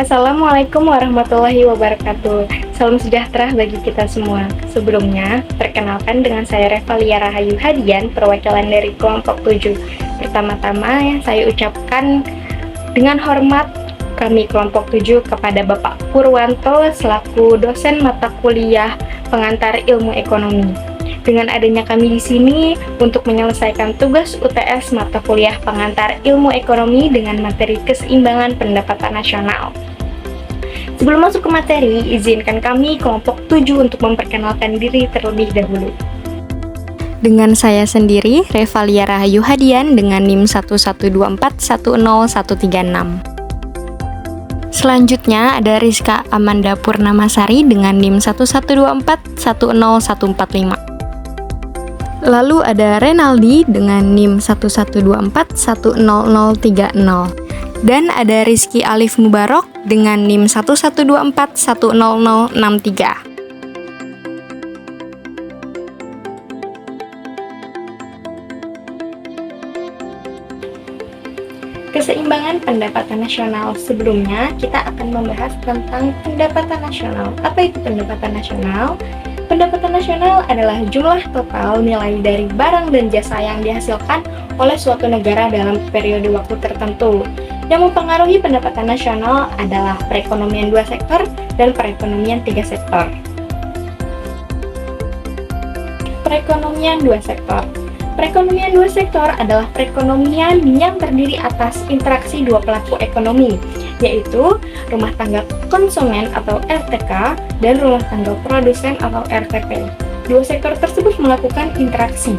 Assalamualaikum warahmatullahi wabarakatuh. Salam sejahtera bagi kita semua. Sebelumnya, perkenalkan dengan saya Revalia Rahayu Hadian, perwakilan dari kelompok 7. Pertama-tama yang saya ucapkan dengan hormat kami kelompok 7 kepada Bapak Purwanto selaku dosen mata kuliah pengantar ilmu ekonomi. Dengan adanya kami di sini untuk menyelesaikan tugas UTS mata kuliah pengantar ilmu ekonomi dengan materi keseimbangan pendapatan nasional. Sebelum masuk ke materi, izinkan kami kelompok 7 untuk memperkenalkan diri terlebih dahulu. Dengan saya sendiri, Revalia Rahayu Hadian dengan NIM 112410136. Selanjutnya ada Rizka Amanda Purnamasari dengan NIM 112410145. Lalu ada Renaldi dengan NIM 112410030. Dan ada Rizky Alif Mubarok dengan NIM 112410063. Keseimbangan pendapatan nasional. Sebelumnya, kita akan membahas tentang pendapatan nasional. Apa itu pendapatan nasional? Pendapatan nasional adalah jumlah total nilai dari barang dan jasa yang dihasilkan oleh suatu negara dalam periode waktu tertentu. Yang mempengaruhi pendapatan nasional adalah perekonomian 2 sektor dan perekonomian 3 sektor. Perekonomian 2 sektor. Perekonomian 2 sektor adalah perekonomian yang terdiri atas interaksi dua pelaku ekonomi, yaitu rumah tangga konsumen atau RTK dan rumah tangga produsen atau RTP. Dua sektor tersebut melakukan interaksi,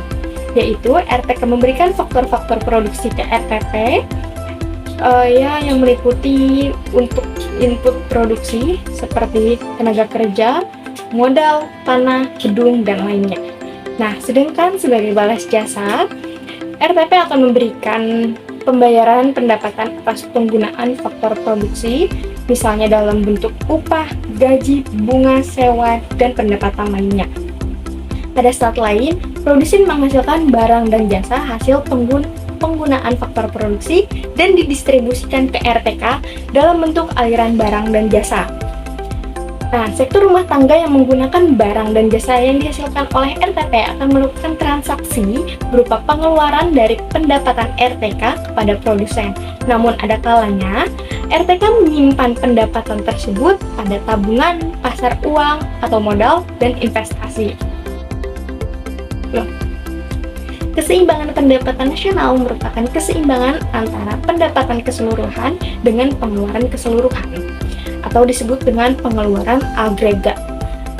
yaitu RTK memberikan faktor-faktor produksi ke RTP yang meliputi untuk input produksi seperti tenaga kerja, modal, tanah, gedung, dan lainnya. Nah, sedangkan sebagai balas jasa, RTP akan memberikan pembayaran pendapatan atas penggunaan faktor produksi, misalnya dalam bentuk upah, gaji, bunga, sewa, dan pendapatan lainnya. Pada saat lain, produsen menghasilkan barang dan jasa hasil penggunaan faktor produksi dan didistribusikan ke RTK dalam bentuk aliran barang dan jasa. Nah, sektor rumah tangga yang menggunakan barang dan jasa yang dihasilkan oleh RTP akan melakukan transaksi berupa pengeluaran dari pendapatan RTK kepada produsen. Namun ada kalanya, RTK menyimpan pendapatan tersebut pada tabungan, pasar uang, atau modal, dan investasi. Keseimbangan pendapatan nasional merupakan keseimbangan antara pendapatan keseluruhan dengan pengeluaran keseluruhan, atau disebut dengan pengeluaran agregat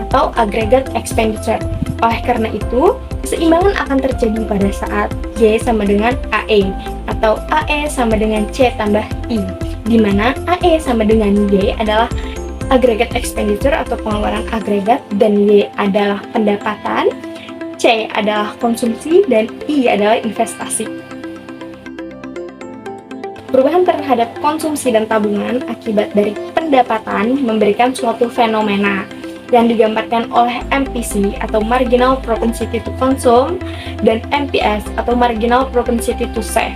atau aggregate expenditure. Oleh karena itu, keseimbangan akan terjadi pada saat Y sama dengan AE atau AE sama dengan C tambah I, di mana AE sama dengan Y adalah aggregate expenditure atau pengeluaran agregat dan Y adalah pendapatan, C adalah konsumsi, dan I adalah investasi. Perubahan terhadap konsumsi dan tabungan akibat dari pendapatan memberikan suatu fenomena yang digambarkan oleh MPC atau Marginal Propensity to Consume dan MPS atau Marginal Propensity to Save.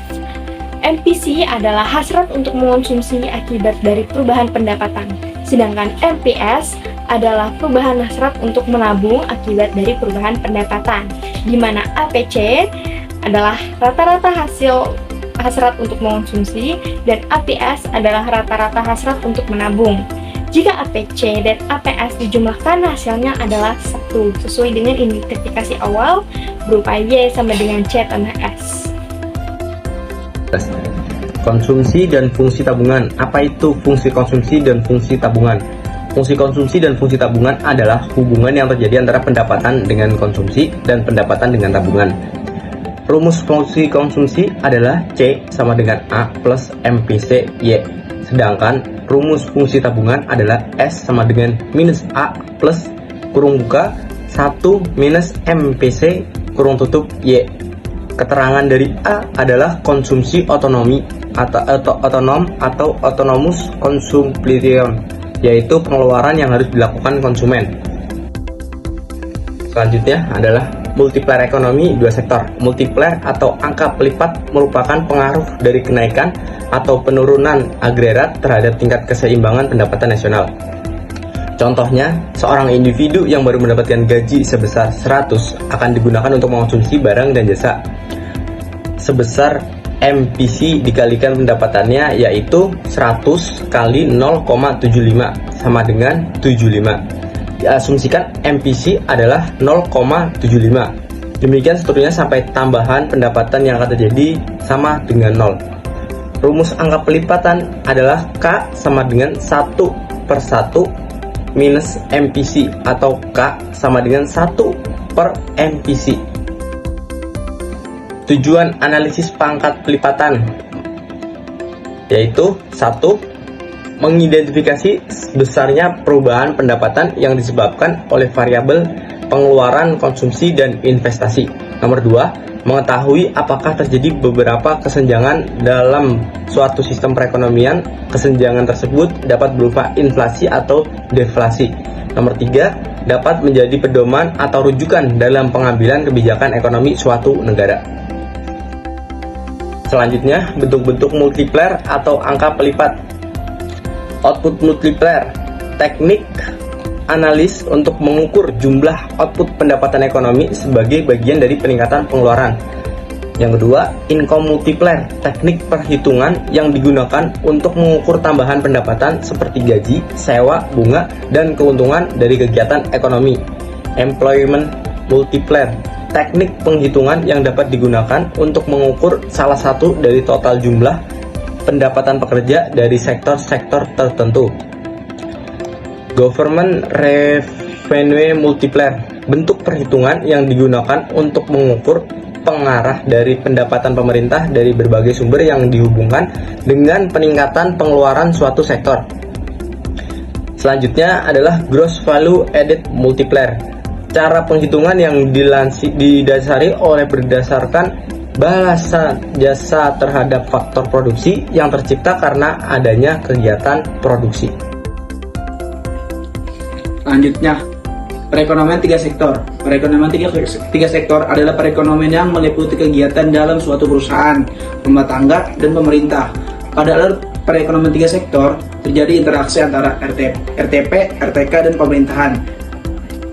MPC adalah hasrat untuk mengonsumsi akibat dari perubahan pendapatan, sedangkan MPS adalah perubahan hasrat untuk menabung akibat dari perubahan pendapatan, di mana APC adalah rata-rata hasil hasrat untuk mengonsumsi dan APS adalah rata-rata hasrat untuk menabung. Jika APC dan APS dijumlahkan, hasilnya adalah 1 sesuai dengan identifikasi awal berupa Y sama dengan C tambah S. Konsumsi dan fungsi tabungan. Apa itu fungsi konsumsi dan fungsi tabungan? Fungsi konsumsi dan fungsi tabungan adalah hubungan yang terjadi antara pendapatan dengan konsumsi dan pendapatan dengan tabungan. Rumus fungsi konsumsi adalah C sama dengan A plus MPC Y. Sedangkan rumus fungsi tabungan adalah S sama dengan minus A plus kurung buka 1 minus MPC kurung tutup Y. Keterangan dari A adalah konsumsi otonom atau autonomous consumption, yaitu pengeluaran yang harus dilakukan konsumen. Selanjutnya adalah multiplier ekonomi dua sektor. Multiplier atau angka pelipat merupakan pengaruh dari kenaikan atau penurunan agregat terhadap tingkat keseimbangan pendapatan nasional. Contohnya, seorang individu yang baru mendapatkan gaji sebesar 100 akan digunakan untuk mengonsumsi barang dan jasa sebesar MPC dikalikan pendapatannya, yaitu 100 kali 0,75 sama dengan 75. Diasumsikan MPC adalah 0,75. Demikian seterusnya sampai tambahan pendapatan yang akan terjadi sama dengan 0. Rumus angka pelipatan adalah K sama dengan 1 per 1 minus MPC atau K sama dengan 1 per MPC. Tujuan analisis pangkat pelipatan yaitu 1. Mengidentifikasi besarnya perubahan pendapatan yang disebabkan oleh variabel pengeluaran, konsumsi, dan investasi. Nomor 2. Mengetahui apakah terjadi beberapa kesenjangan dalam suatu sistem perekonomian. Kesenjangan tersebut dapat berupa inflasi atau deflasi. Nomor 3. Dapat menjadi pedoman atau rujukan dalam pengambilan kebijakan ekonomi suatu negara. Selanjutnya, bentuk-bentuk multiplier atau angka pelipat. Output multiplier, teknik analis untuk mengukur jumlah output pendapatan ekonomi sebagai bagian dari peningkatan pengeluaran. Yang kedua, income multiplier, teknik perhitungan yang digunakan untuk mengukur tambahan pendapatan seperti gaji, sewa, bunga, dan keuntungan dari kegiatan ekonomi. Employment multiplier, teknik penghitungan yang dapat digunakan untuk mengukur salah satu dari total jumlah pendapatan pekerja dari sektor-sektor tertentu. Government revenue multiplier, bentuk perhitungan yang digunakan untuk mengukur pengarah dari pendapatan pemerintah dari berbagai sumber yang dihubungkan dengan peningkatan pengeluaran suatu sektor. Selanjutnya adalah gross value added multiplier, cara penghitungan yang didasari oleh berdasarkan balasan jasa terhadap faktor produksi yang tercipta karena adanya kegiatan produksi. Selanjutnya, perekonomian tiga sektor. Perekonomian tiga sektor adalah perekonomian yang meliputi kegiatan dalam suatu perusahaan, rumah tangga, dan pemerintah. Pada alur perekonomian tiga sektor, terjadi interaksi antara RTP, RTK, dan pemerintahan.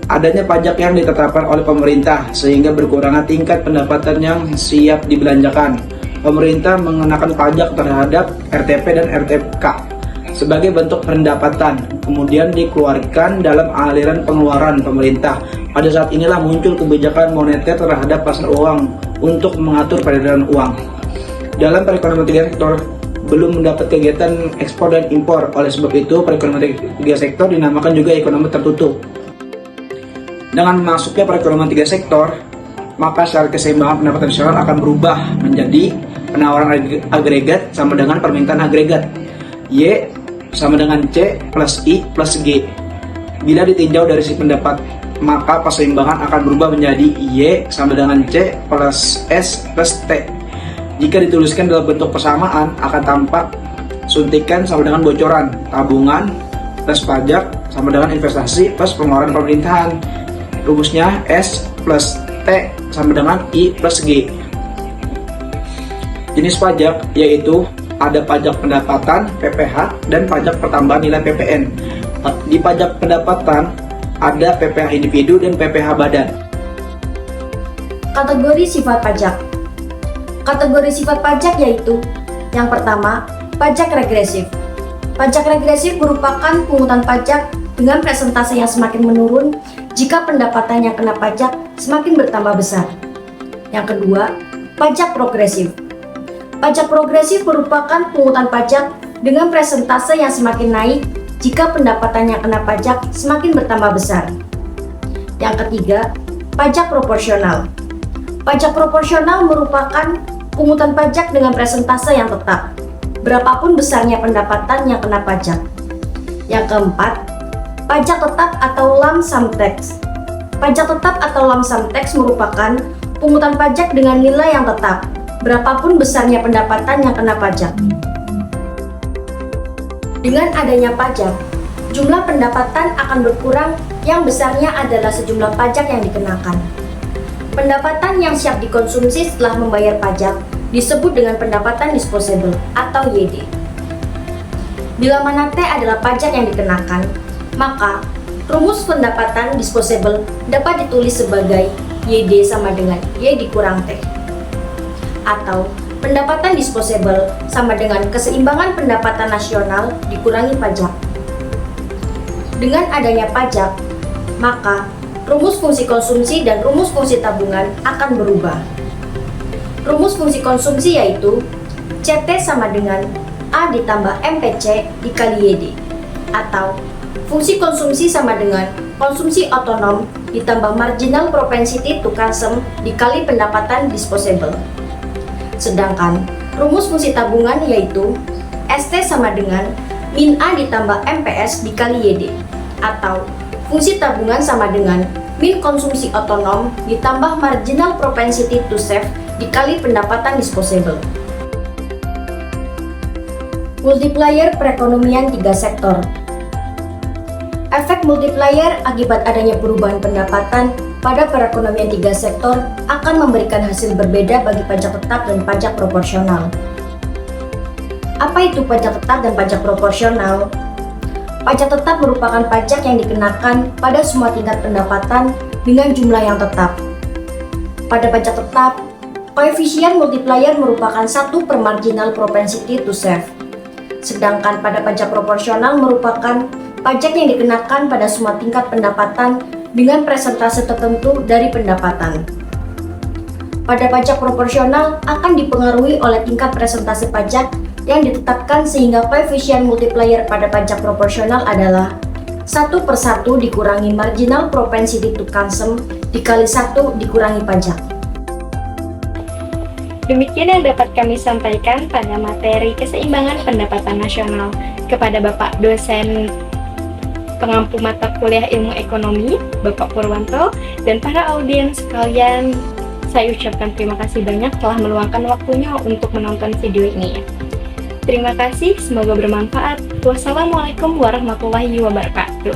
Adanya pajak yang ditetapkan oleh pemerintah sehingga berkurangnya tingkat pendapatan yang siap dibelanjakan. Pemerintah mengenakan pajak terhadap RTP dan RTK sebagai bentuk pendapatan, kemudian dikeluarkan dalam aliran pengeluaran pemerintah. Pada saat inilah muncul kebijakan moneter terhadap pasar uang untuk mengatur peredaran uang. Dalam perekonomian tiga sektor belum mendapat kegiatan ekspor dan impor. Oleh sebab itu, perekonomian tiga sektor dinamakan juga ekonomi tertutup. Dengan masuknya perekonomian tiga sektor, maka secara keseimbangan pendapatan nasional akan berubah menjadi penawaran agregat sama dengan permintaan agregat. Y sama dengan C plus I plus G. Bila ditinjau dari sisi pendapat, maka keseimbangan akan berubah menjadi Y sama dengan C plus S plus T. Jika dituliskan dalam bentuk persamaan, akan tampak suntikan sama dengan bocoran, tabungan plus pajak sama dengan investasi plus pengeluaran pemerintahan. Rumusnya S plus T sama dengan I plus G. Jenis pajak yaitu ada pajak pendapatan PPH dan pajak pertambahan nilai PPN. Di pajak pendapatan ada PPH individu dan PPH badan. Kategori sifat pajak. Kategori sifat pajak yaitu yang pertama, pajak regresif. Pajak regresif merupakan pungutan pajak dengan persentase yang semakin menurun jika pendapatan yang kena pajak semakin bertambah besar. Yang kedua, pajak progresif. Pajak progresif merupakan pungutan pajak dengan persentase yang semakin naik jika pendapatan yang kena pajak semakin bertambah besar. Yang ketiga, pajak proporsional. Pajak proporsional merupakan pungutan pajak dengan persentase yang tetap, berapapun besarnya pendapatan yang kena pajak. Yang keempat, pajak tetap atau lump sum tax. Pajak tetap atau lump sum tax merupakan pungutan pajak dengan nilai yang tetap, berapapun besarnya pendapatan yang kena pajak. Dengan adanya pajak, jumlah pendapatan akan berkurang yang besarnya adalah sejumlah pajak yang dikenakan. Pendapatan yang siap dikonsumsi setelah membayar pajak disebut dengan pendapatan disposable atau YD. Bila mana T adalah pajak yang dikenakan, maka rumus pendapatan disposable dapat ditulis sebagai YD sama dengan Y dikurang T. Atau pendapatan disposable sama dengan keseimbangan pendapatan nasional dikurangi pajak. Dengan adanya pajak, maka rumus fungsi konsumsi dan rumus fungsi tabungan akan berubah. Rumus fungsi konsumsi yaitu CT sama dengan A ditambah MPC dikali YD, atau fungsi konsumsi sama dengan konsumsi otonom ditambah marginal propensity to consume dikali pendapatan disposable. Sedangkan rumus fungsi tabungan yaitu ST sama dengan min A ditambah MPS dikali YD, atau fungsi tabungan sama dengan min konsumsi otonom ditambah marginal propensity to save dikali pendapatan disposable. Multiplier perekonomian 3 sektor. Efek multiplier akibat adanya perubahan pendapatan pada perekonomian 3 sektor akan memberikan hasil berbeda bagi pajak tetap dan pajak proporsional. Apa itu pajak tetap dan pajak proporsional? Pajak tetap merupakan pajak yang dikenakan pada semua tingkat pendapatan dengan jumlah yang tetap. Pada pajak tetap, koefisien multiplier merupakan 1 per marginal propensity to save. Sedangkan pada pajak proporsional merupakan pajak yang dikenakan pada semua tingkat pendapatan dengan persentase tertentu dari pendapatan. Pada pajak proporsional akan dipengaruhi oleh tingkat presentase pajak yang ditetapkan sehingga koefisien multiplier pada pajak proporsional adalah 1/1 dikurangi marginal propensity to consume dikali 1 dikurangi pajak. Demikian yang dapat kami sampaikan pada materi keseimbangan pendapatan nasional. Kepada Bapak dosen pengampu mata kuliah ilmu ekonomi, Bapak Purwanto, dan para audiens sekalian, saya ucapkan terima kasih banyak telah meluangkan waktunya untuk menonton video ini. Terima kasih, semoga bermanfaat. Wassalamualaikum warahmatullahi wabarakatuh.